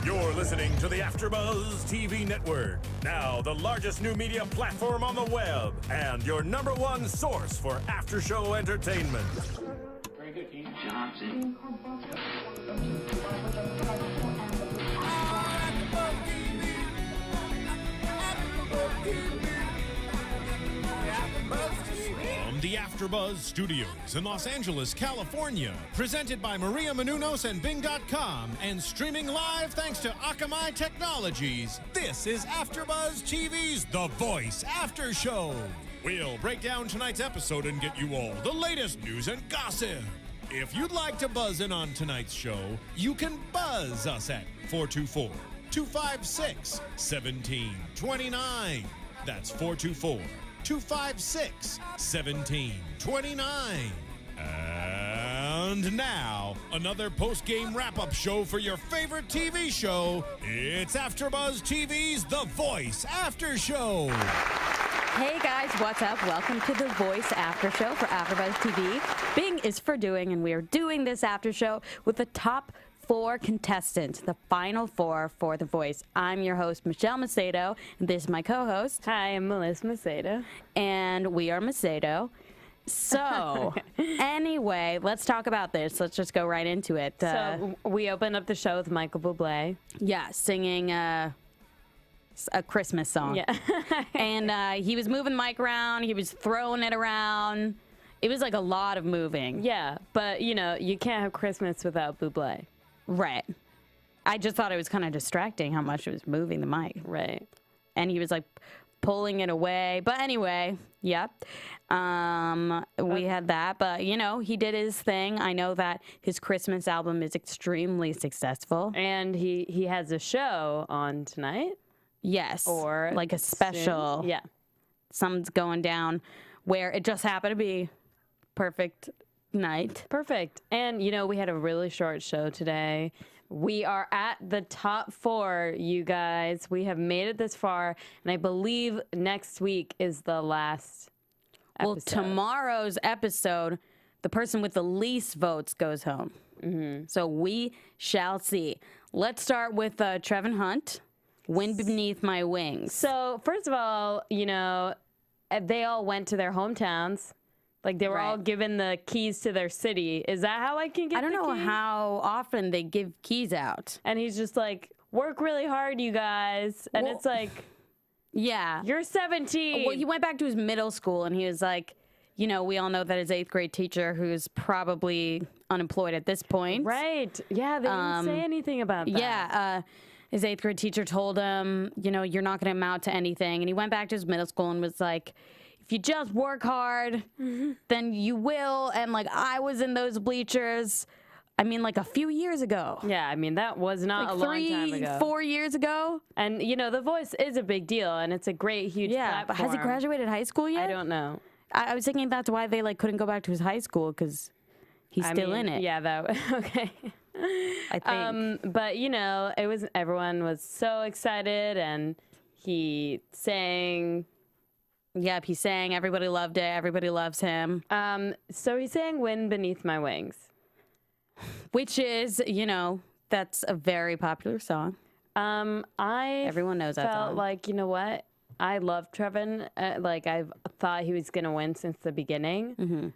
You're listening to the AFTERBUZZ TV Network, now the largest new media platform on the web, and your #1 source for after-show entertainment. Very good, Dean Johnson. From the AFTERBUZZ Studios in Los Angeles, California, presented by Maria Menounos and Bing.com, and streaming live thanks to Akamai Technologies, this is AFTERBUZZ TV's The Voice After Show. We'll break down tonight's episode and get you all the latest news and gossip. If you'd like to buzz in on tonight's show, you can buzz us at 424-256-1729. That's 424-256-1729. And now, another post-game wrap-up show for your favorite TV show. It's AFTERBUZZ TV's The Voice After Show. Hey guys, what's up? Welcome to The Voice After Show for AFTERBUZZ TV. Bing is for doing, and we are doing this after show with the top 4 contestants, the final 4 for The Voice. I'm your host, Michelle Macedo, and this is my co-host. Hi, I'm Melissa Macedo. And we are Macedo. So, anyway, let's talk about this. Let's just go right into it. So, we opened up the show with Michael Bublé. Yeah, singing a Christmas song. Yeah. And he was moving the mic around. He was throwing it around. It was like a lot of moving. Yeah, but, you know, you can't have Christmas without Bublé. Right. I just thought it was kind of distracting how much it was moving the mic. Right. And he was like pulling it away. But anyway, yeah. We had that. But, you know, he did his thing. I know that his Christmas album is extremely successful. And he has a show on tonight. Yes. Or like a special. Soon. Yeah. Something's going down where it just happened to be perfect night. Perfect. And, you know, we had a really short show today. We are at the top 4, you guys. We have made it this far. And I believe next week is the last episode. Well, tomorrow's episode, the person with the least votes goes home. Mm-hmm. So we shall see. Let's start with Trevin Hunt. Wind Beneath My Wings. So, first of all, you know, they all went to their hometowns. Like, they were all given the keys to their city. Is that how I can get the I don't know key? how often they give keys out. And he's just like, work really hard, you guys. And Well, it's like, yeah. you're 17. Well, he went back to his middle school, and he was like, you know, we all know that his 8th grade teacher, who's probably unemployed at this point. Right. Yeah, they didn't say anything about that. Yeah, his 8th grade teacher told him, you know, you're not going to amount to anything. And he went back to his middle school and was like, if you just work hard, then you will. And, like, I was in those bleachers, I mean, like, a few years ago. Yeah, I mean, that was not Like a long time ago. 4 years ago. And, you know, The Voice is a big deal, and it's a great, huge Yeah, but platform. has he graduated high school yet? I don't know. I was thinking that's why they, like, couldn't go back to his high school, because he's still in it. Yeah, that okay. I think. But you know, everyone was so excited, and he sang. Yep, he sang. Everybody loved it. Everybody loves him. So he sang "Wind Beneath My Wings," Which is, you know, that's a very popular song. Everyone knows that felt song. like, you know what? I love Trevin. Like, I've thought he was gonna win since the beginning. Mm-hmm.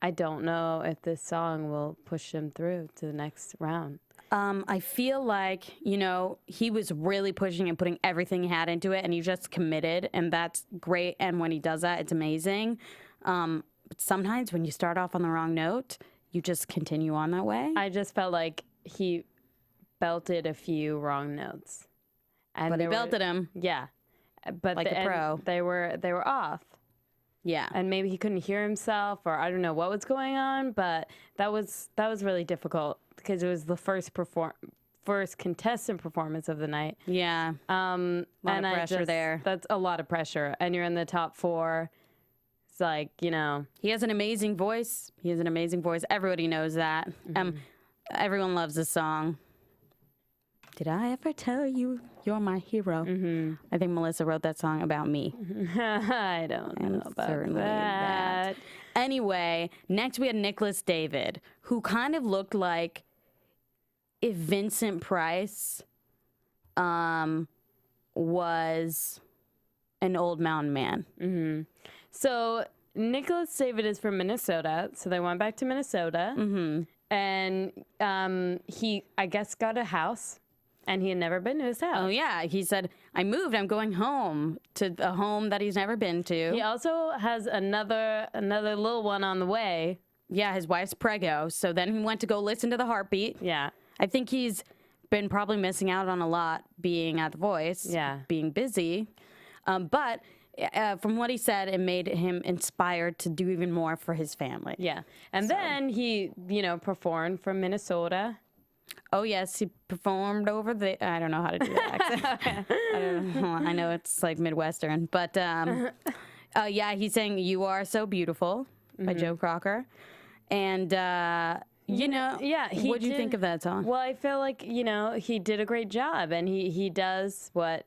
I don't know if this song will push him through to the next round. I feel like, you know, he was really pushing and putting everything he had into it, and he just committed, and that's great. And when he does that, it's amazing. But sometimes when you start off on the wrong note, you just continue on that way. I just felt like he belted a few wrong notes. But he belted him. Yeah. But Like a pro. They were off. Yeah. And maybe he couldn't hear himself, or I don't know what was going on, but that was really difficult because it was the first contestant performance of the night. Yeah. A lot of pressure there. That's a lot of pressure. And you're in the top 4. It's like, you know. He has an amazing voice. Everybody knows that. Everyone loves this song. Did I ever tell you you're my hero? I think Melissa wrote that song about me. I don't know about that. Anyway, next we had Nicholas David, who kind of looked like if Vincent Price was an old mountain man. Mm-hmm. So Nicholas David is from Minnesota, so they went back to Minnesota. Mm-hmm. And he, I guess, got a house, and he had never been to his house. Oh, yeah. He said, I moved. I'm going home to a home that he's never been to. He also has another little one on the way. Yeah, his wife's preggo. So then he went to go listen to the heartbeat. Yeah. I think he's been probably missing out on a lot being at The Voice. Yeah. Being busy. But from what he said, it made him inspired to do even more for his family. Yeah. And then he, performed from Minnesota. Oh, yes. He performed over the... I don't know how to do that. I don't know. I know it's like Midwestern. But, yeah, he sang You Are So Beautiful by Joe Cocker. And, yeah, what do you think of that song? Well, I feel like, he did a great job. And he does what,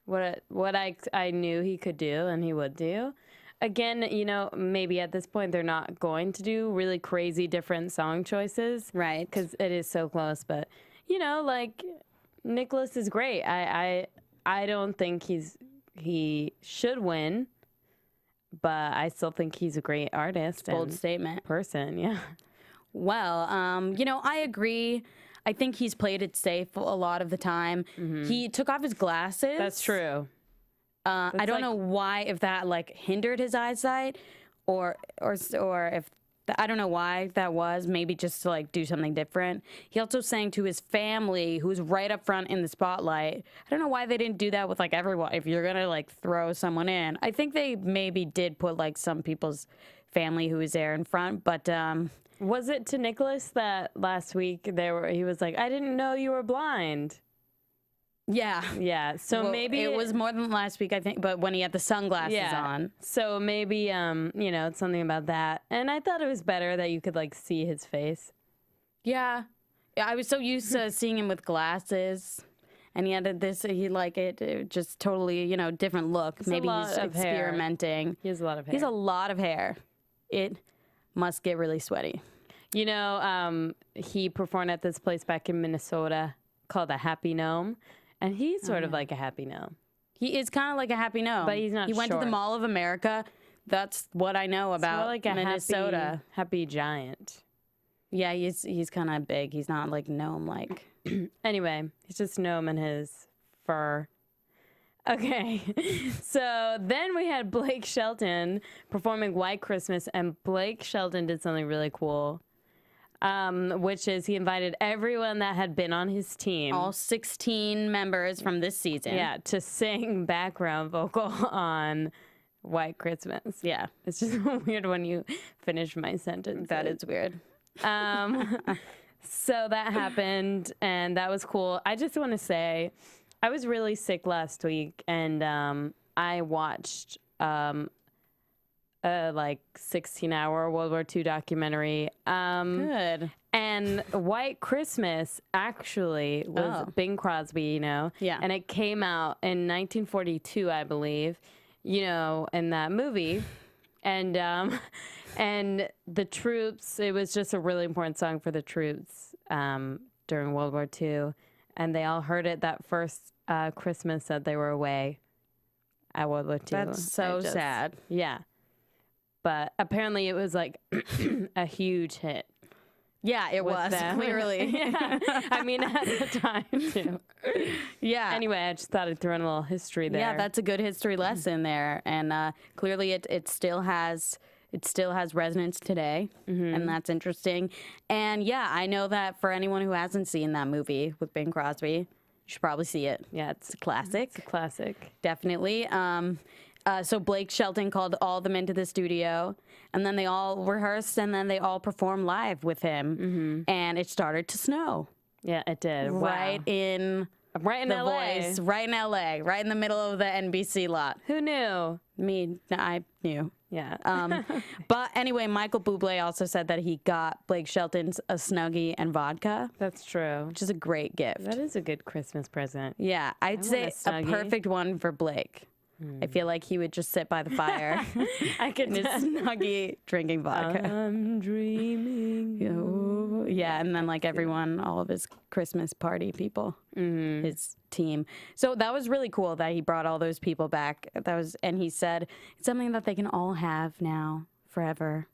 what I knew he could do and he would do. Again, maybe at this point they're not going to do really crazy different song choices. Right. Because it is so close. But, like, Nicholas is great. I don't think he should win, but I still think he's a great artist. Bold statement. Person, yeah. Well, I agree. I think he's played it safe a lot of the time. Mm-hmm. He took off his glasses. That's true. I don't know why, if that hindered his eyesight, or if I don't know why that was. Maybe just to do something different. He also sang to his family, who's right up front in the spotlight. I don't know why they didn't do that with everyone. If you're gonna throw someone in, I think they maybe did put some people's family who was there in front, but. Was it to Nicholas that last week he was like, I didn't know you were blind? Yeah. Yeah. So maybe it was more than last week, I think, but when he had the sunglasses on. So maybe, it's something about that. And I thought it was better that you could see his face. Yeah. I was so used to seeing him with glasses. And he had it just totally, different look. Maybe he's experimenting. Hair. He has a lot of hair. He's a lot of hair. It must get really sweaty. He performed at this place back in Minnesota called the Happy Gnome, and he's sort of like a happy gnome. He is kind of like a happy gnome. But he's not He went to the Mall of America. That's what I know about more like a Minnesota. Happy giant. Yeah, he's kind of big. He's not gnome-like. Anyway, he's just gnome in his fur. Okay, so then we had Blake Shelton performing White Christmas, and Blake Shelton did something really cool, which is he invited everyone that had been on his team. All 16 members from this season. Yeah, to sing background vocal on White Christmas. Yeah. It's just weird when you finish my sentence. That is weird. So that happened, and that was cool. I just want to say... I was really sick last week, and I watched a 16-hour World War II documentary. Good. And White Christmas actually was Bing Crosby, Yeah. And it came out in 1942, I believe, in that movie. And the troops, it was just a really important song for the troops during World War II. And they all heard it that first Christmas that they were away at World War II. That's so sad. Yeah. But apparently it was a huge hit. Yeah, it was, clearly. Yeah. I mean, at the time, too. Yeah. Anyway, I just thought I'd throw in a little history there. Yeah, that's a good history lesson there. And clearly it still has... It still has resonance today, and that's interesting. And yeah, I know that for anyone who hasn't seen that movie with Bing Crosby, you should probably see it. Yeah, it's a classic. It's a classic. Definitely. So Blake Shelton called all of them into the studio, and then they all rehearsed, and then they all performed live with him. And it started to snow. Yeah, it did. Right in The LA. Voice, right in LA, right in the middle of the NBC lot. Who knew? I knew. Yeah. But anyway, Michael Bublé also said that he got Blake Shelton's a Snuggie and vodka. That's true. Which is a great gift. That is a good Christmas present. Yeah, I'd say a perfect one for Blake. I feel like he would just sit by the fire I could in his snuggie drinking vodka. I'm dreaming. Yeah, and then like everyone, all of his Christmas party people, his team. So that was really cool that he brought all those people back. And he said it's something that they can all have now forever.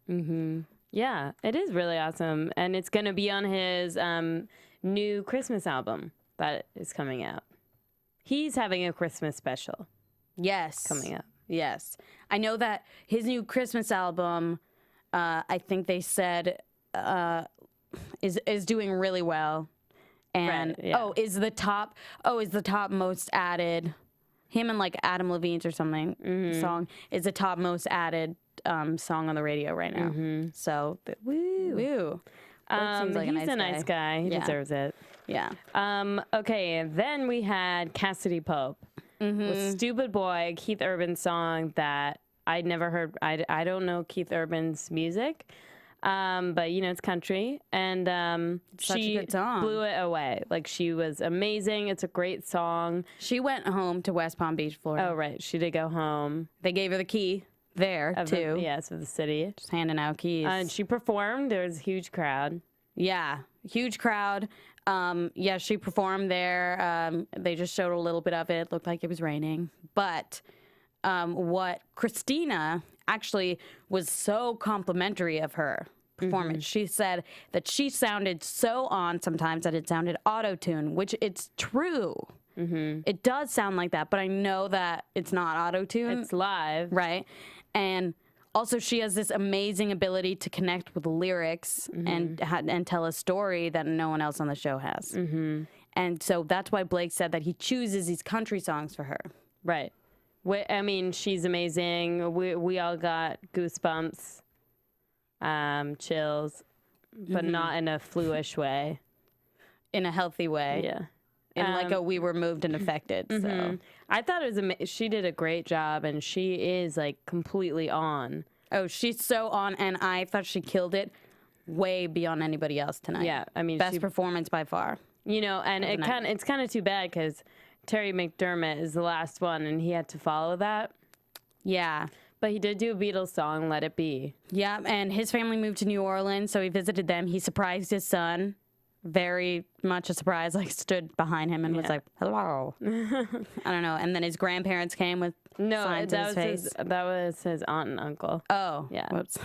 Yeah, it is really awesome. And it's going to be on his new Christmas album that is coming out. He's having a Christmas special. Yes. Coming up. Yes. I know that his new Christmas album, I think they said, is doing really well. And Right, yeah. is the top most added, him and like Adam Levine's or something song is the top most added song on the radio right now. So woo. Seems like he's a nice guy. He deserves it. Yeah. Okay, then we had Cassidy Pope with Stupid Boy, Keith Urban's song that I'd never heard. I don't know Keith Urban's music, but, you know, it's country. And Such a she good song. blew it away. Like, she was amazing. It's a great song. She went home to West Palm Beach, Florida. Oh, right. She did go home. They gave her the key there, too. Yes, of the city. Just handing out keys. And she performed. There was a huge crowd. Yeah, huge crowd. Yeah, she performed there. They just showed a little bit of it. Looked like it was raining. But what Christina actually was so complimentary of her performance. She said that she sounded so on sometimes that it sounded auto-tune, which it's true. It does sound like that, but I know that it's not auto-tune. It's live. Right. And also, she has this amazing ability to connect with lyrics and tell a story that no one else on the show has. And so that's why Blake said that he chooses these country songs for her. Right. I mean, she's amazing. We all got goosebumps, chills, but not in a flu-ish way. In a healthy way. Yeah. In like a we were moved and affected. So I thought it was she did a great job, and she is like completely on. Oh, she's so on, and I thought she killed it way beyond anybody else tonight. Yeah, I mean, best performance by far. You know, and it's kind of too bad because Terry McDermott is the last one, and he had to follow that. Yeah. But he did do a Beatles song, "Let It Be." Yeah, and his family moved to New Orleans, so he visited them. He surprised his son. Very much a surprise, like stood behind him and was like, hello. I don't know. And then his grandparents came with signs in his face. That was his aunt and uncle. Oh, yeah. Whoops.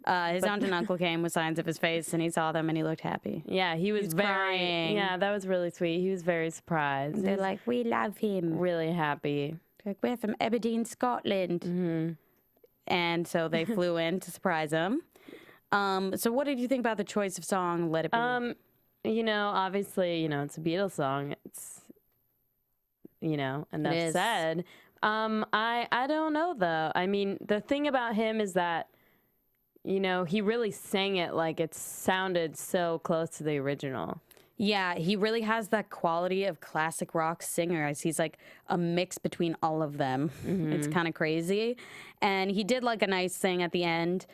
His aunt and uncle came with signs of his face, and he saw them, and he looked happy. Yeah, he was very crying. Yeah, that was really sweet. He was very surprised. They're like, we love him. Really happy. Like, we're from Aberdeen, Scotland. And so they flew in to surprise him. So what did you think about the choice of song, Let It Be? You know, obviously, you know, it's a Beatles song. It's, you know, enough said. I don't know, though. I mean, the thing about him is that, you know, he really sang it like it sounded so close to the original. Yeah, he really has that quality of classic rock singer. He's like a mix between all of them. It's kind of crazy. And he did like a nice thing at the end.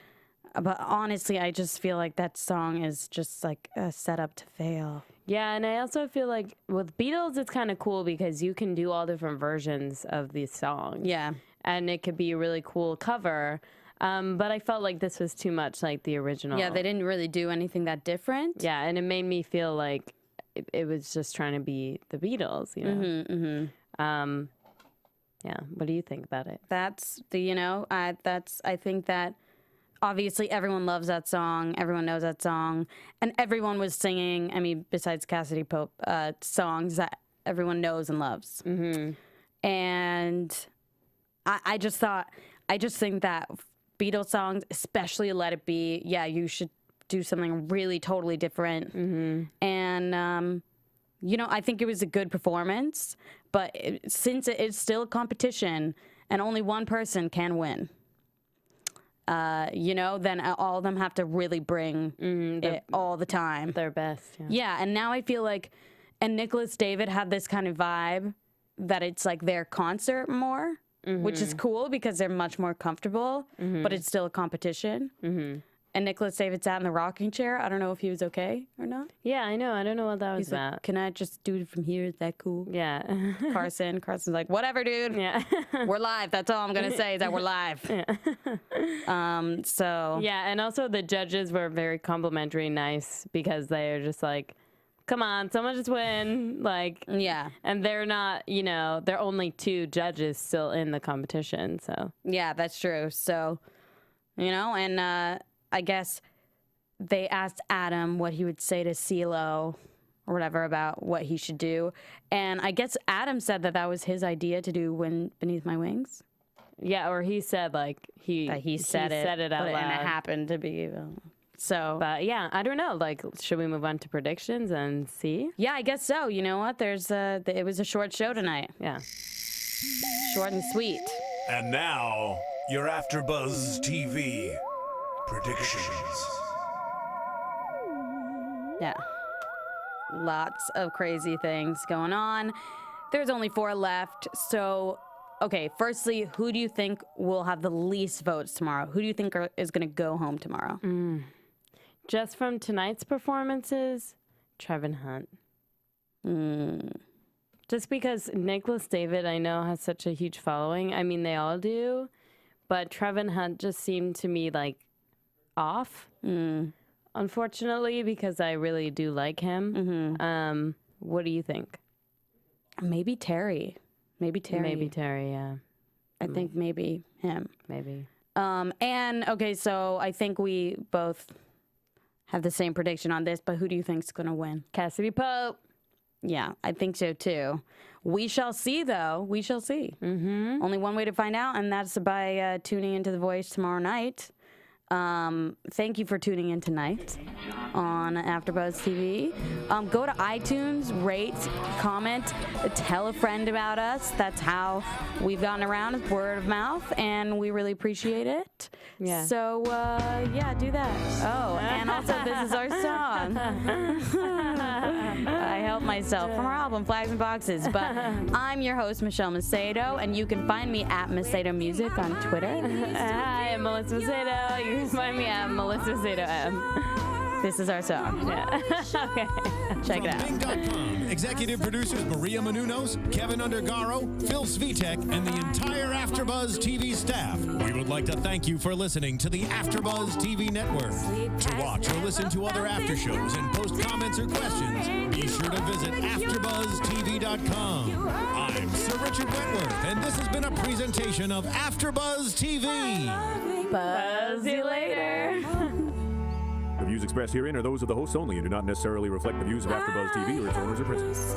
But honestly, I just feel like that song is just like a setup to fail. Yeah, and I also feel like with Beatles, it's kind of cool because you can do all different versions of these songs. Yeah. And it could be a really cool cover. But I felt like this was too much like the original. Yeah, they didn't really do anything that different. Yeah, and it made me feel like it was just trying to be the Beatles, you know? Yeah, what do you think about it? That's the, you know, I think that obviously everyone loves that song. Everyone knows that song. And everyone was singing, I mean, besides Cassidy Pope, songs that everyone knows and loves. And I just think that Beatles songs, especially Let It Be, yeah, you should do something really totally different. And, you know, I think it was a good performance. But since it's still a competition and only one person can win, you know, then all of them have to really bring it all the time. Their best. Yeah, and now I feel like, and Nicholas David had this kind of vibe that it's like their concert more, which is cool because they're much more comfortable, but it's still a competition. And Nicholas David sat in the rocking chair. I don't know if he was okay or not. Yeah, I know. I don't know what that was He's like, about. can I just do it from here? Is that cool? Yeah. Carson's like, whatever, dude. Yeah. We're live. That's all I'm going to say is that we're live. So. Yeah, and also the judges were very complimentary, nice, because they're just like, come on, someone just win. Like, Yeah. and they're not, you know, they're only 2 judges still in the competition, so. Yeah, that's true. So, you know, and I guess they asked Adam what he would say to CeeLo or whatever about what he should do. And I guess Adam said that that was his idea to do Wind Beneath My Wings. Yeah, or he said, like, he said it out loud. And it happened to be. So. But yeah, I don't know. Like, should we move on to predictions and see? Yeah, I guess so. You know what? It was a short show tonight. Yeah. Short and sweet. And now, your AfterBuzz TV predictions. Yeah. Lots of crazy things going on. There's only 4 left. So, okay, firstly, who do you think will have the least votes tomorrow? Who do you think is going to go home tomorrow? Just from tonight's performances, Trevin Hunt. Just because Nicholas David, I know, has such a huge following. I mean, they all do. But Trevin Hunt just seemed to me like off, unfortunately, because I really do like him. What do you think? Maybe Terry. Maybe Terry, yeah. I think maybe him. Maybe. And, okay, so I think we both have the same prediction on this, but who do you think's going to win? Cassidy Pope. Yeah, I think so, too. We shall see, though. We shall see. Only one way to find out, and that's by tuning into The Voice tomorrow night. Thank you for tuning in tonight on AfterBuzz TV. Go to iTunes, rate, comment, tell a friend about us. That's how we've gotten around, is word of mouth, and we really appreciate it. Yeah. So, yeah, do that. Oh, and also this is our song. I help myself from our album, Flags and Boxes. But I'm your host, Michelle Macedo, and you can find me at Macedo Music on Twitter. Hi, I'm Melissa Macedo. You can find me at Melissa Macedo M. This is our song. Yeah. Okay. Check it out. Bing.com. Executive producers Maria Menounos, Kevin Undergaro, Phil Svitek, and the entire AfterBuzz TV staff. We would like to thank you for listening to the AfterBuzz TV network. To watch or listen to other after shows and post comments or questions, be sure to visit AfterBuzzTV.com. I'm Sir Richard Wentworth, and this has been a presentation of AfterBuzz TV. Buzz you later. The views expressed herein are those of the hosts only and do not necessarily reflect the views of AfterBuzz TV or its owners or principals.